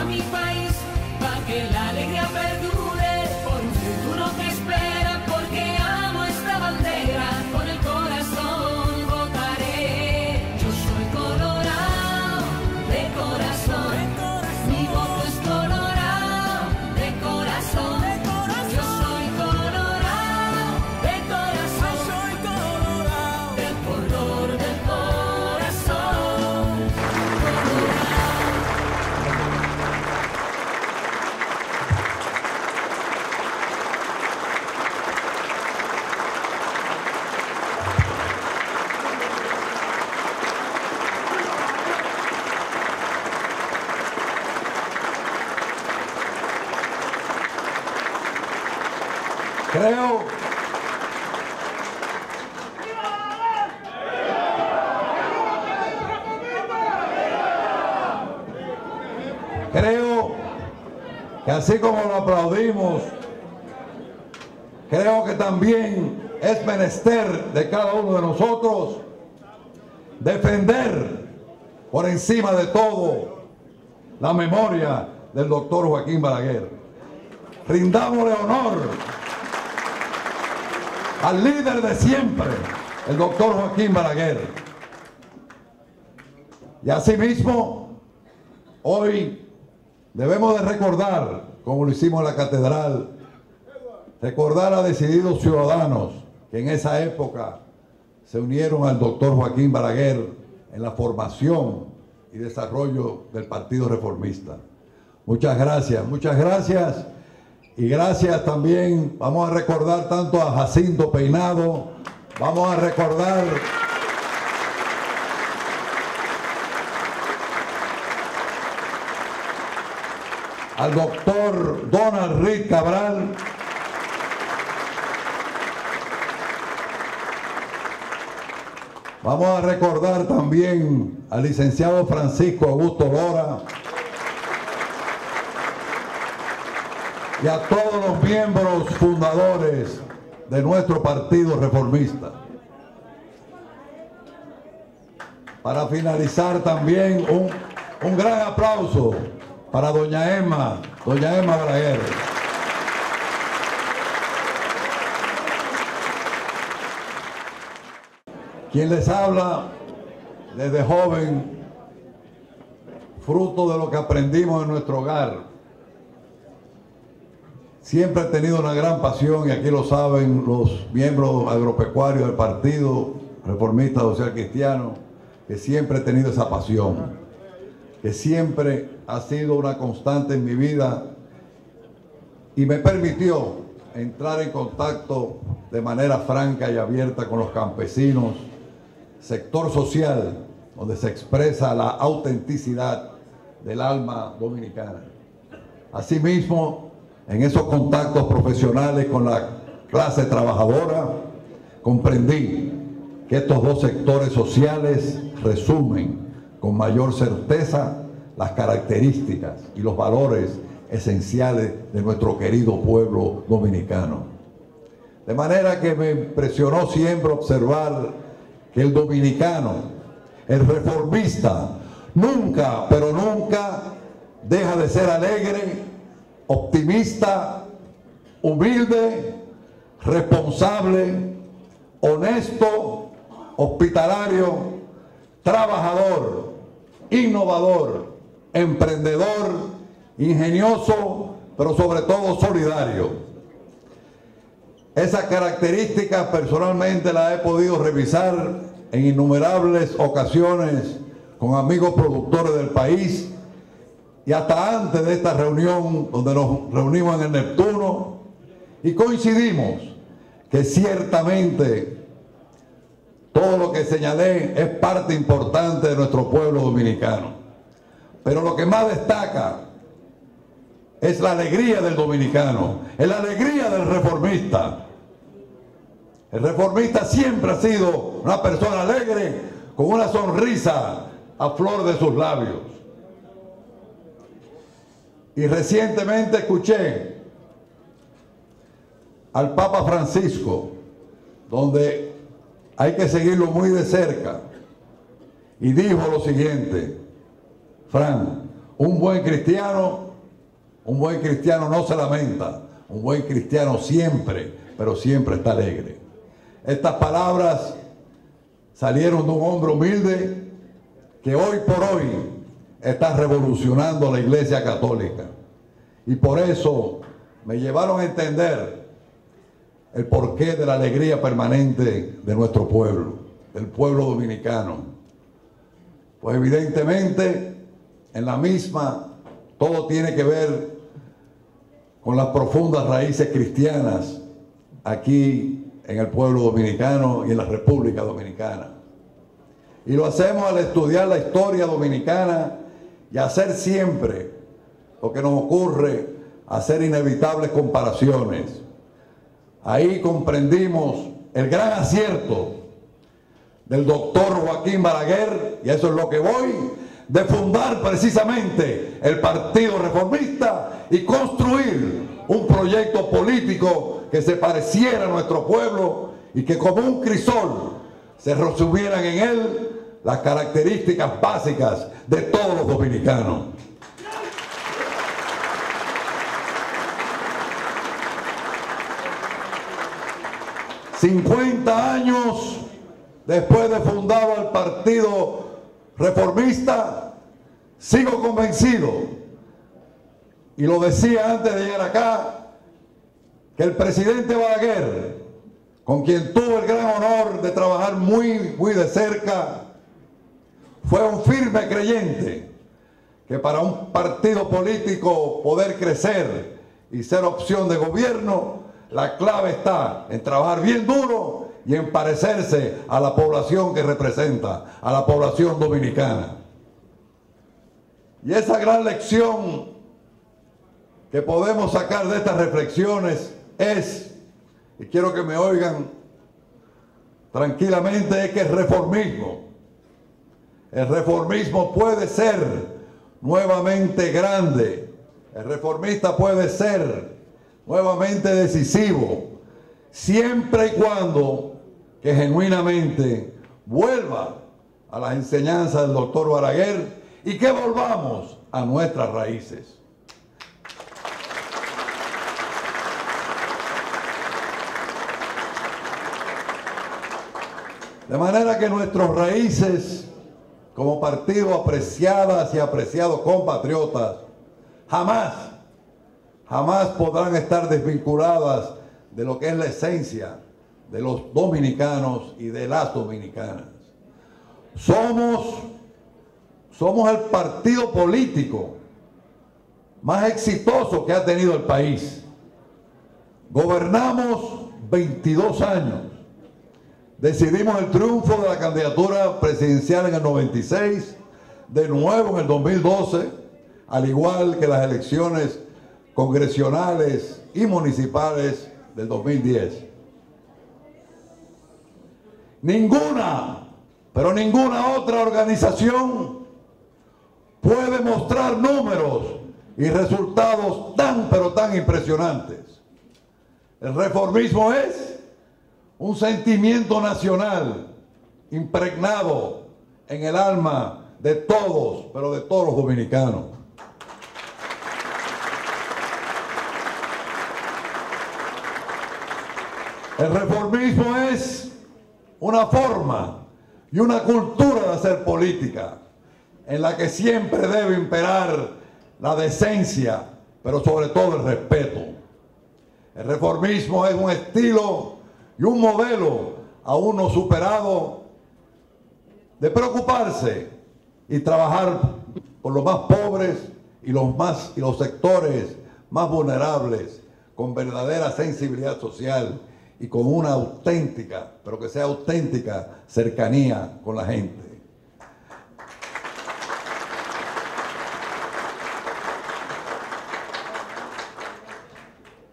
mi país, para que la alegría perdure, por un futuro que espera, porque amo esta bandera, con el corazón votaré. Yo soy colorado de corazón, mi voto es colorado de corazón. Yo soy colorado de corazón, del color del corazón. Creo que así como lo aplaudimos, creo que también es menester de cada uno de nosotros defender por encima de todo la memoria del doctor Joaquín Balaguer. Rindámosle honor al líder de siempre, el doctor Joaquín Balaguer. Y asimismo, hoy debemos de recordar, como lo hicimos en la catedral, recordar a decididos ciudadanos que en esa época se unieron al doctor Joaquín Balaguer en la formación y desarrollo del Partido Reformista. Muchas gracias, muchas gracias. Y gracias también, vamos a recordar tanto a Jacinto Peinado, vamos a recordar al doctor Donald Reed Cabral, vamos a recordar también al licenciado Francisco Augusto Lora y a todos los miembros fundadores de nuestro Partido Reformista. Para finalizar también un gran aplauso para doña Emma Balaguer. Quien les habla desde joven, fruto de lo que aprendimos en nuestro hogar. Siempre he tenido una gran pasión, y aquí lo saben los miembros agropecuarios del Partido Reformista Social Cristiano, que siempre he tenido esa pasión, que siempre ha sido una constante en mi vida y me permitió entrar en contacto de manera franca y abierta con los campesinos, sector social donde se expresa la autenticidad del alma dominicana. Asimismo, en esos contactos profesionales con la clase trabajadora, comprendí que estos dos sectores sociales resumen con mayor certeza las características y los valores esenciales de nuestro querido pueblo dominicano. De manera que me impresionó siempre observar que el dominicano, el reformista, nunca, pero nunca deja de ser alegre, optimista, humilde, responsable, honesto, hospitalario, trabajador, innovador, emprendedor, ingenioso, pero sobre todo solidario. Esas características personalmente las he podido revisar en innumerables ocasiones con amigos productores del país, y hasta antes de esta reunión donde nos reunimos en el Neptuno, y coincidimos que ciertamente todo lo que señalé es parte importante de nuestro pueblo dominicano. Pero lo que más destaca es la alegría del dominicano, es la alegría del reformista. El reformista siempre ha sido una persona alegre, con una sonrisa a flor de sus labios. Y recientemente escuché al Papa Francisco, donde hay que seguirlo muy de cerca, y dijo lo siguiente: Fran, Un buen cristiano no se lamenta. Un buen cristiano siempre, pero siempre está alegre. Estas palabras salieron de un hombre humilde que hoy por hoy está revolucionando la Iglesia Católica. Y por eso me llevaron a entender el porqué de la alegría permanente de nuestro pueblo, del pueblo dominicano. Pues evidentemente en la misma todo tiene que ver con las profundas raíces cristianas aquí en el pueblo dominicano y en la República Dominicana. Y lo hacemos al estudiar la historia dominicana y hacer siempre lo que nos ocurre, hacer inevitables comparaciones. Ahí comprendimos el gran acierto del doctor Joaquín Balaguer, y eso es lo que voy, de fundar precisamente el Partido Reformista y construir un proyecto político que se pareciera a nuestro pueblo y que como un crisol se resumieran en él las características básicas de todos los dominicanos. $50 años después de fundado el Partido Reformista, sigo convencido, y lo decía antes de llegar acá, que el presidente Balaguer, con quien tuve el gran honor de trabajar muy de cerca, fue un firme creyente que para un partido político poder crecer y ser opción de gobierno, la clave está en trabajar bien duro y en parecerse a la población que representa, a la población dominicana. Y esa gran lección que podemos sacar de estas reflexiones es, y quiero que me oigan tranquilamente, es que el reformismo puede ser nuevamente grande, el reformista puede ser nuevamente decisivo, siempre y cuando que genuinamente vuelva a las enseñanzas del doctor Balaguer y que volvamos a nuestras raíces. De manera que nuestras raíces como partido apreciadas y apreciados compatriotas jamás podrán estar desvinculadas de lo que es la esencia de los dominicanos y de las dominicanas. Somos el partido político más exitoso que ha tenido el país. Gobernamos 22 años. Decidimos el triunfo de la candidatura presidencial en el 96, de nuevo en el 2012, al igual que las elecciones congresionales y municipales del 2010. Ninguna otra organización puede mostrar números y resultados tan impresionantes. El reformismo es un sentimiento nacional impregnado en el alma de todos, pero de todos los dominicanos. El reformismo es una forma y una cultura de hacer política en la que siempre debe imperar la decencia, pero sobre todo el respeto. El reformismo es un estilo y un modelo aún no superado de preocuparse y trabajar por los más pobres y los sectores más vulnerables con verdadera sensibilidad social y con una auténtica, pero que sea auténtica, cercanía con la gente.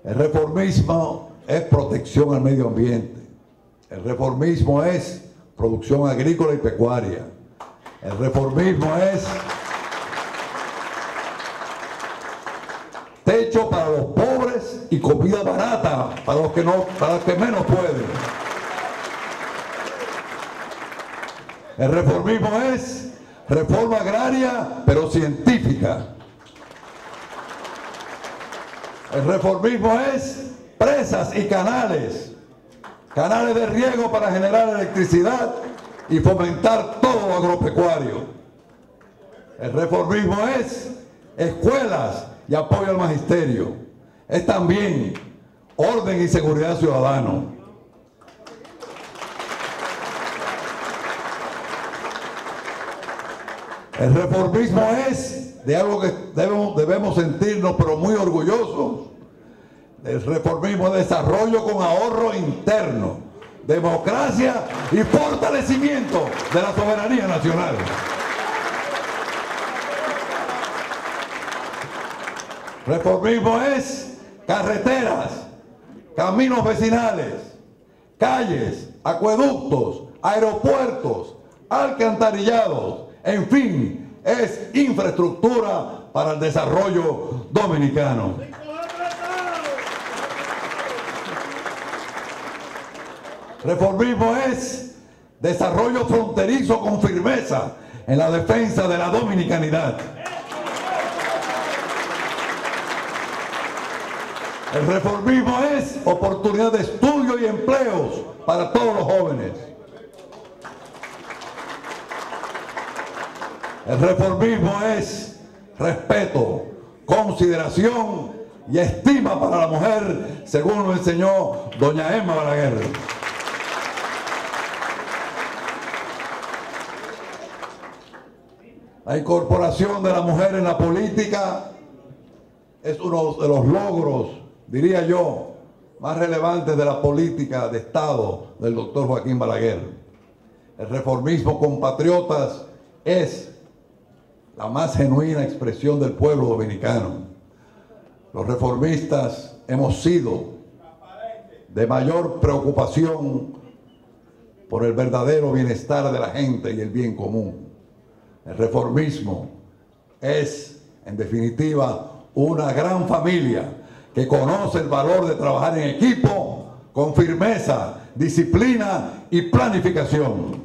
El reformismo es protección al medio ambiente. El reformismo es producción agrícola y pecuaria. El reformismo es techo para los pobres y comida barata para los que menos pueden. El reformismo es reforma agraria, pero científica. El reformismo es presas y canales de riego para generar electricidad y fomentar todo lo agropecuario. El reformismo es escuelas y apoyo al magisterio. Es también orden y seguridad ciudadano. El reformismo es de algo que debemos sentirnos pero muy orgullosos. El reformismo es desarrollo con ahorro interno, democracia y fortalecimiento de la soberanía nacional. Reformismo es carreteras, caminos vecinales, calles, acueductos, aeropuertos, alcantarillados, en fin, es infraestructura para el desarrollo dominicano. Reformismo es desarrollo fronterizo con firmeza en la defensa de la dominicanidad. El reformismo es oportunidad de estudio y empleos para todos los jóvenes. El reformismo es respeto, consideración y estima para la mujer, según lo enseñó doña Emma Balaguer. La incorporación de la mujer en la política es uno de los logros, diría yo, más relevantes de la política de Estado del doctor Joaquín Balaguer. El reformismo compatriotas es la más genuina expresión del pueblo dominicano. Los reformistas hemos sido de mayor preocupación por el verdadero bienestar de la gente y el bien común. El reformismo es, en definitiva, una gran familia que conoce el valor de trabajar en equipo con firmeza, disciplina y planificación.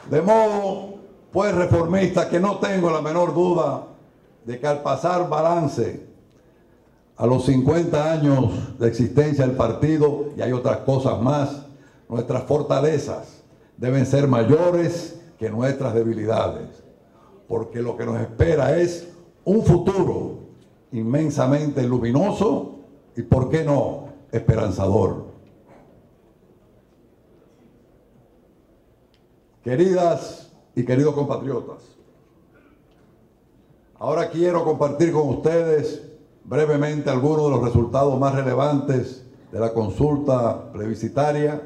De modo, pues, reformista, que no tengo la menor duda de que al pasar balance a los 50 años de existencia del partido, y hay otras cosas más, nuestras fortalezas deben ser mayores que nuestras debilidades, porque lo que nos espera es un futuro inmensamente luminoso y, ¿por qué no?, esperanzador. Queridas y queridos compatriotas, ahora quiero compartir con ustedes brevemente algunos de los resultados más relevantes de la consulta plebiscitaria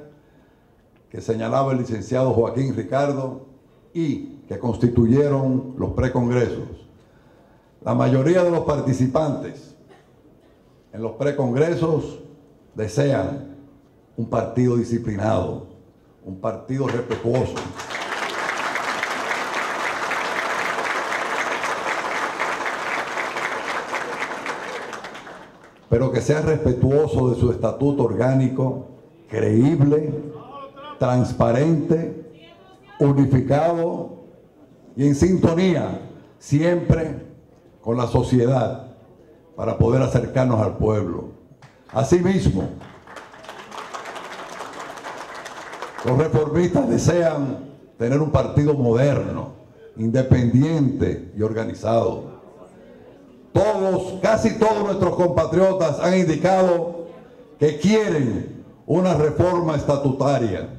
que señalaba el licenciado Joaquín Ricardo y que constituyeron los precongresos. La mayoría de los participantes en los precongresos desean un partido disciplinado, un partido respetuoso. Pero que sea respetuoso de su estatuto orgánico, creíble, transparente, unificado y en sintonía siempre con la sociedad para poder acercarnos al pueblo. Asimismo, los reformistas desean tener un partido moderno, independiente y organizado. Casi todos nuestros compatriotas han indicado que quieren una reforma estatutaria,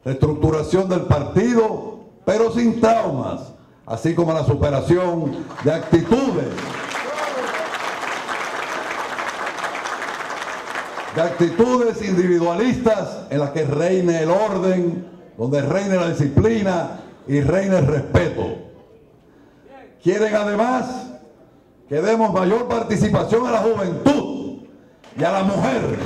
reestructuración del partido, pero sin traumas, así como la superación de actitudes individualistas en las que reine el orden, donde reine la disciplina y reine el respeto. Quieren además que demos mayor participación a la juventud y a la mujer.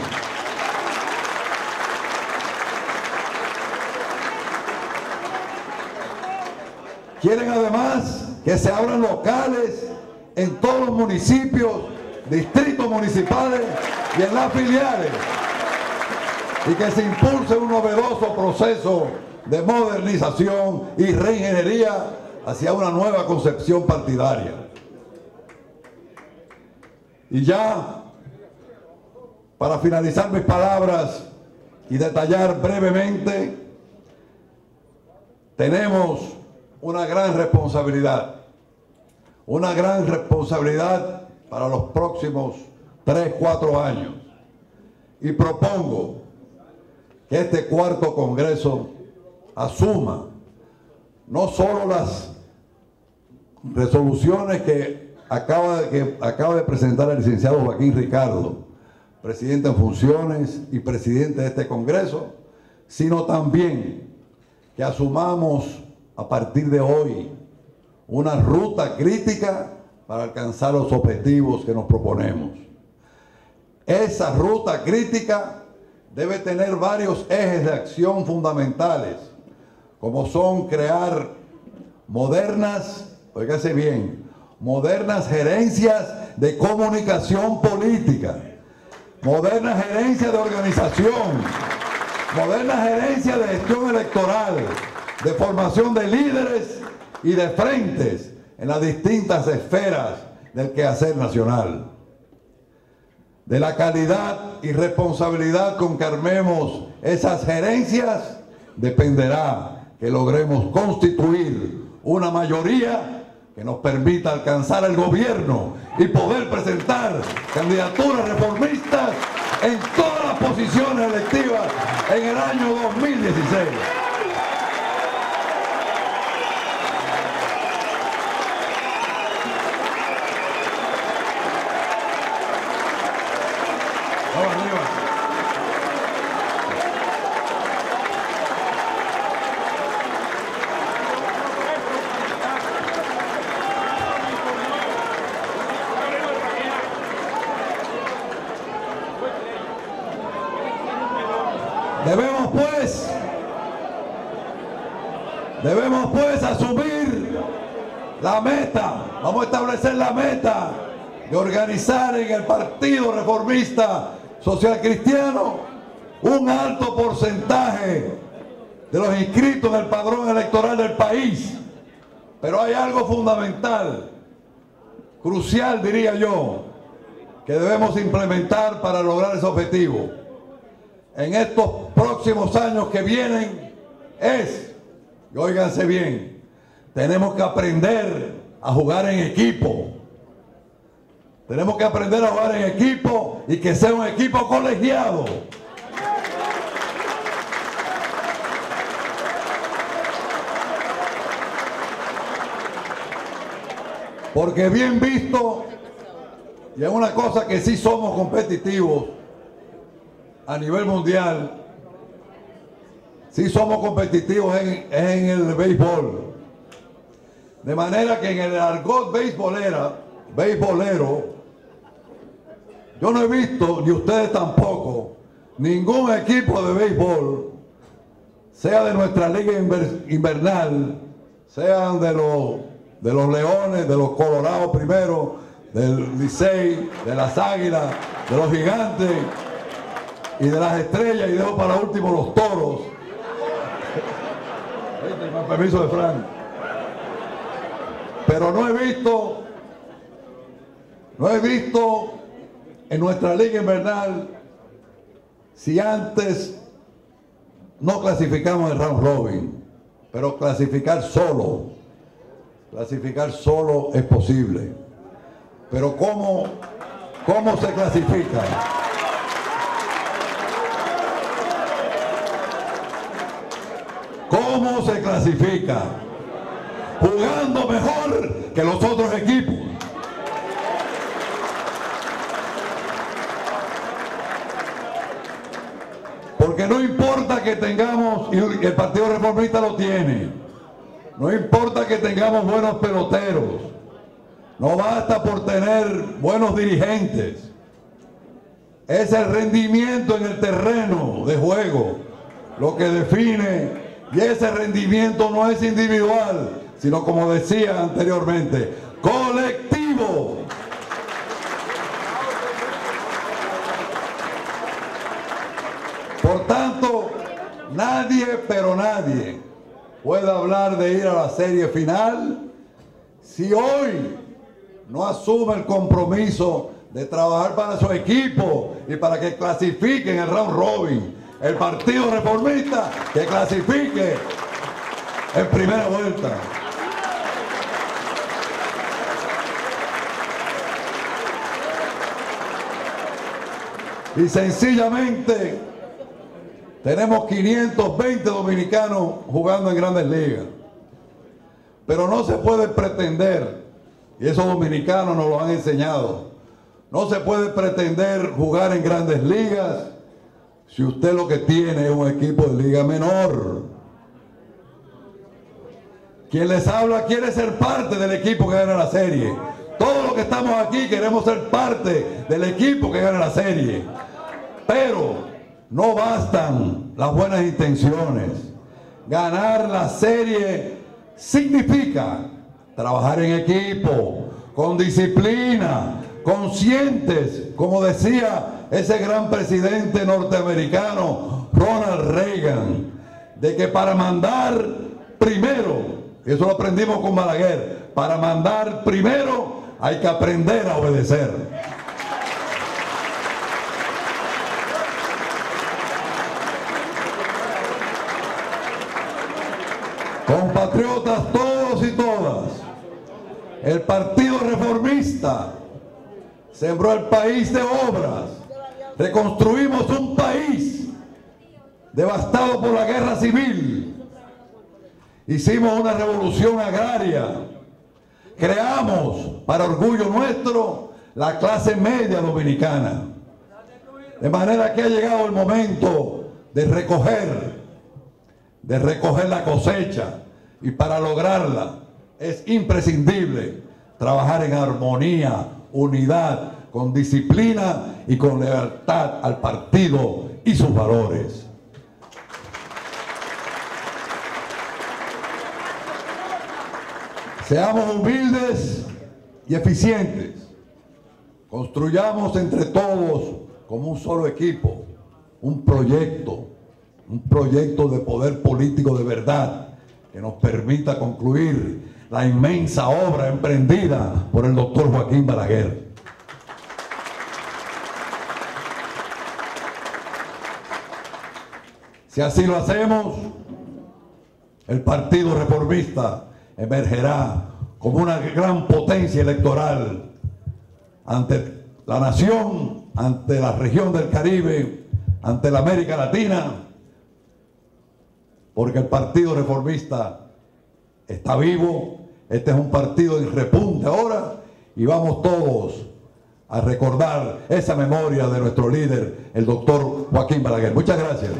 Quieren además que se abran locales en todos los municipios, distritos municipales y en las filiales. y que se impulse un novedoso proceso de modernización y reingeniería hacia una nueva concepción partidaria. Y ya, para finalizar mis palabras y detallar brevemente, tenemos una gran responsabilidad para los próximos 3-4 años. Y propongo que este cuarto Congreso asuma no solo las resoluciones que acaba de presentar el licenciado Joaquín Ricardo, presidente en funciones y presidente de este Congreso, sino también que asumamos a partir de hoy una ruta crítica para alcanzar los objetivos que nos proponemos. Esa ruta crítica debe tener varios ejes de acción fundamentales, como son crear modernas, óigase bien, modernas gerencias de comunicación política, modernas gerencias de organización, modernas gerencias de gestión electoral, de formación de líderes y de frentes en las distintas esferas del quehacer nacional. De la calidad y responsabilidad con que armemos esas gerencias dependerá que logremos constituir una mayoría que nos permita alcanzar el gobierno y poder presentar candidaturas reformistas en todas las posiciones electivas en el año 2016. Vamos arriba. Debemos pues asumir la meta, vamos a establecer la meta de organizar en el Partido Reformista Social Cristiano un alto porcentaje de los inscritos en el padrón electoral del país. Pero hay algo fundamental, crucial diría yo, que debemos implementar para lograr ese objetivo en estos próximos años que vienen es, y óiganse bien, tenemos que aprender a jugar en equipo. Tenemos que aprender a jugar en equipo y que sea un equipo colegiado. Porque bien visto, y es una cosa que sí somos competitivos a nivel mundial, sí somos competitivos en el béisbol. De manera que en el argot beisbolero, yo no he visto, ni ustedes tampoco, ningún equipo de béisbol, sea de nuestra liga invernal, sean de los Leones, de los Colorados primero, del Licey, de las Águilas, de los Gigantes y de las Estrellas, y dejo para último los Toros. Con permiso de Frank. Pero no he visto en nuestra liga invernal, si antes no clasificamos el round robin, pero clasificar solo es posible. Pero ¿cómo se clasifica? ¿Cómo se clasifica? Jugando mejor que los otros equipos. Porque no importa que tengamos, y el Partido Reformista lo tiene, no importa que tengamos buenos peloteros, no basta por tener buenos dirigentes. Es el rendimiento en el terreno de juego lo que define, y ese rendimiento no es individual, sino, como decía anteriormente, colectivo. Por tanto, Nadie, pero nadie puede hablar de ir a la serie final si hoy no asume el compromiso de trabajar para su equipo y para que clasifiquen el round robin. El Partido Reformista que clasifique en primera vuelta. Y sencillamente tenemos 520 dominicanos jugando en Grandes Ligas. Pero no se puede pretender, y esos dominicanos nos lo han enseñado, no se puede pretender jugar en Grandes Ligas si usted lo que tiene es un equipo de liga menor. Quien les habla quiere ser parte del equipo que gana la serie. Todos los que estamos aquí queremos ser parte del equipo que gana la serie. Pero no bastan las buenas intenciones. Ganar la serie significa trabajar en equipo, con disciplina, conscientes, como decía ese gran presidente norteamericano Ronald Reagan, de que para mandar primero, y eso lo aprendimos con Balaguer, para mandar primero hay que aprender a obedecer. Compatriotas todos y todas, el Partido Reformista sembró el país de obras. Reconstruimos un país devastado por la guerra civil. Hicimos una revolución agraria. Creamos, para orgullo nuestro, la clase media dominicana. De manera que ha llegado el momento de recoger la cosecha. Y para lograrla es imprescindible trabajar en armonía, unidad, con disciplina y con lealtad al partido y sus valores. Seamos humildes y eficientes. Construyamos entre todos como un solo equipo un proyecto de poder político de verdad que nos permita concluir la inmensa obra emprendida por el doctor Joaquín Balaguer. Si así lo hacemos, el Partido Reformista emergerá como una gran potencia electoral ante la nación, ante la región del Caribe, ante la América Latina, porque el Partido Reformista está vivo. Este es un partido en repunte ahora y vamos todos a recordar esa memoria de nuestro líder, el doctor Joaquín Balaguer. Muchas gracias.